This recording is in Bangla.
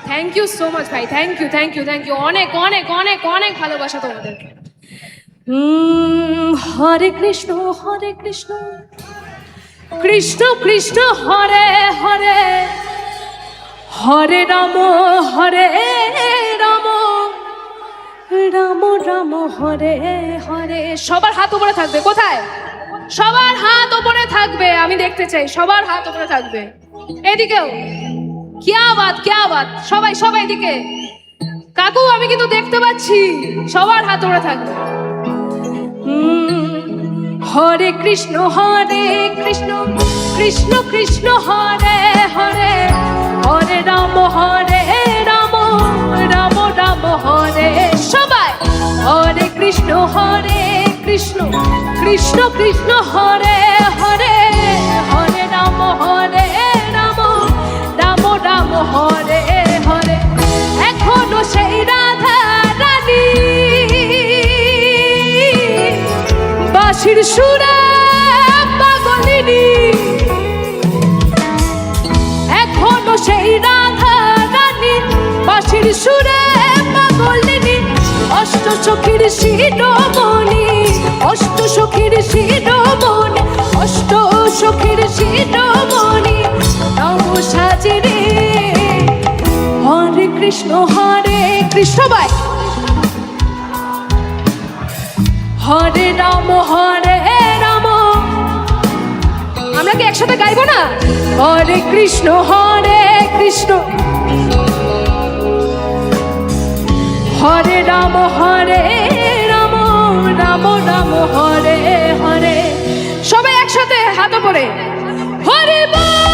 থ্যাংক ইউ সো মাচ ভাই, thank you thank you thank you, অনেক অনেক অনেক অনেক ভালোবাসা তোমাদের। হরে কৃষ্ণ কৃষ্ণ কৃষ্ণ হরে হরে, হরে রাম রাম রাম রাম হরে হরে। সবার হাত উপরে থাকবে, কোথায়? সবার হাত উপরে থাকবে, আমি দেখতে চাই সবার হাত উপরে থাকবে। এদিকেও কিয়া বাত, সবাই সবাই এদিকে। কাকু আমি কিন্তু দেখতে পাচ্ছি, সবার হাত উপরে থাকবে। হরে কৃষ্ণ কৃষ্ণ কৃষ্ণ হরে হরে, হরে রাম রাম রাম হরে। সবাই হরে কৃষ্ণ কৃষ্ণ কৃষ্ণ হরে হরে, হরে রাম রাম রাম হরে হরে। এখনো সেই রাধা রানী বাঁশির সুরে পাগলিনী, এখনো সেই রাধা রানী বাঁশির সুরে পাগলিনী। অষ্ট সখীর শিরোমণি, অষ্ট সখীর শিরোমণি, অষ্ট সখীর শিরোমণি নাম সাজিরে। হরে কৃষ্ণ ভাই, হরে রাম আমরা কি একসাথে গাইবো না? হরে কৃষ্ণ হরে রাম রাম রাম হরে হরে। সবাই একসাথে হাত উপরে, হরে বল।